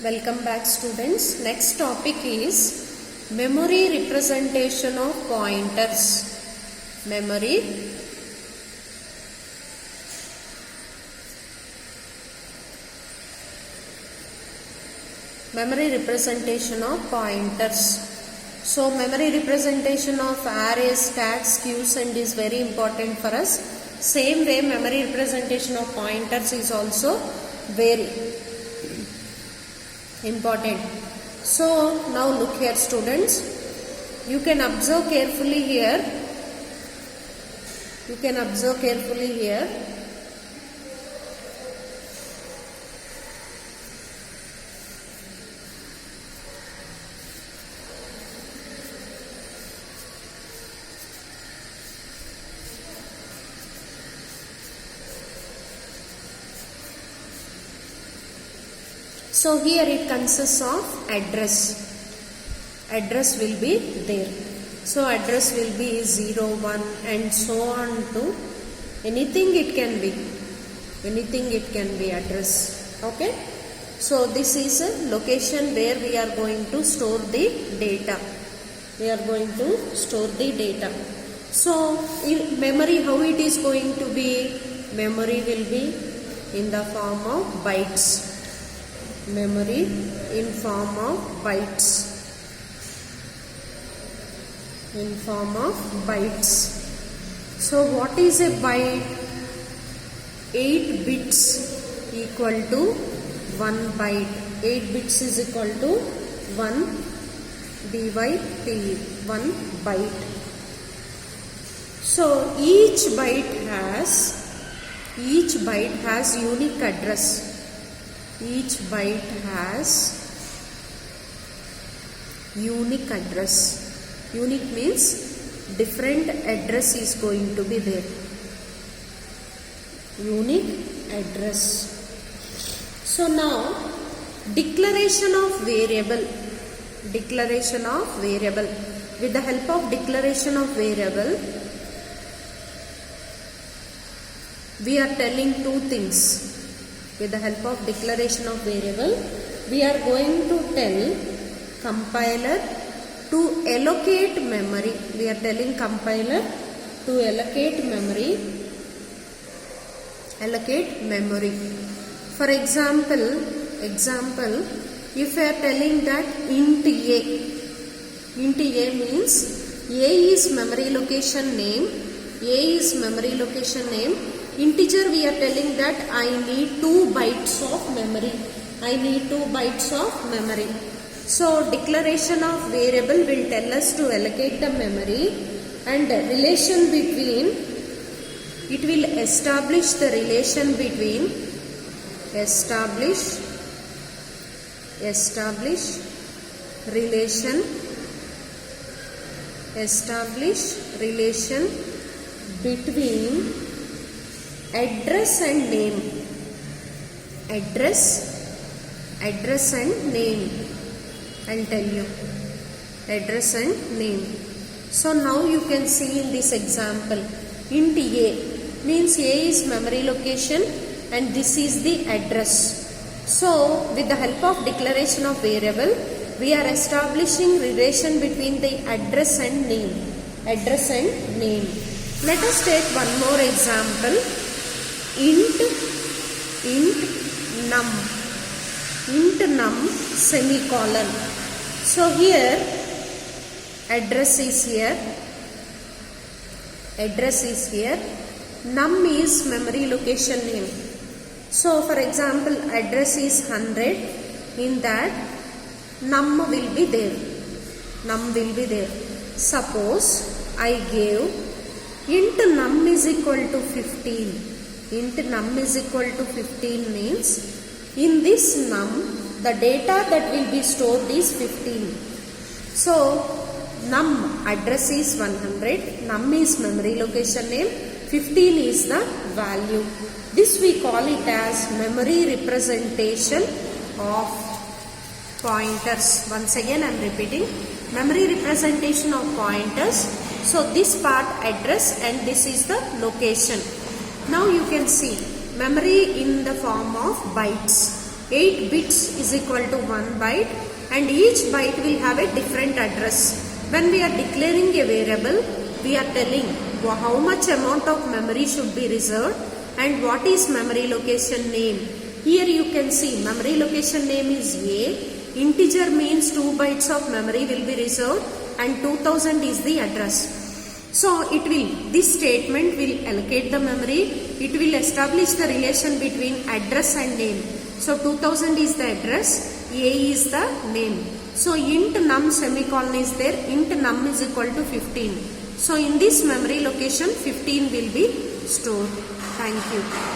Welcome back students. Next topic is memory representation of pointers. Memory representation of pointers. So memory representation of arrays, stacks, queues and is very important for us. Same way memory representation of pointers is also very important. So now look here students, you can observe carefully here. So here it consists of address. Address will be there. So address will be 0, 1 and so on to anything it can be. Anything it can be address. Okay. So this is a location where we are going to store the data. So in memory, how it is going to be? Memory will be in the form of bytes. Memory in form of bytes. So what is a byte? 8 bits equal to 1 byte. 8 bits is equal to 1 byte, 1 byte. So each byte has unique address. Each byte has unique address. Unique means different address is going to be there. Unique address. So now declaration of variable. With the help of declaration of variable, we are telling two things. With the help of declaration of variable, we are going to tell compiler to allocate memory. We are telling compiler to allocate memory. For example, if we are telling that int A means A is memory location name. Integer, we are telling that I need 2 bytes of memory. So declaration of variable will tell us to allocate the memory, and relation between, it will establish the relation between between address and name. Address and name. I'll tell you. Address and name. So now you can see in this example, int A means A is memory location and this is the address. So with the help of declaration of variable, we are establishing relation between the address and name. Let us take one more example. Int num semicolon. So here address is here, num is memory location name. So for example, address is 100, in that num will be there. Suppose I gave int num is equal to 15. Int num is equal to 15 means in this num the data that will be stored is 15. So num address is 100, num is memory location name, 15 is the value. This we call it as memory representation of pointers. Once again I am repeating, memory representation of pointers. So this part address and this is the location. Now you can see memory in the form of bytes. 8 bits is equal to 1 byte, and each byte will have a different address. When we are declaring a variable, we are telling how much amount of memory should be reserved and what is memory location name. Here you can see memory location name is A. Integer means 2 bytes of memory will be reserved and 2000 is the address. So this statement will allocate the memory. It will establish the relation between address and name. So 2000 is the address, A is the name. So int num semicolon is there, int num is equal to 15. So in this memory location 15 will be stored. Thank you.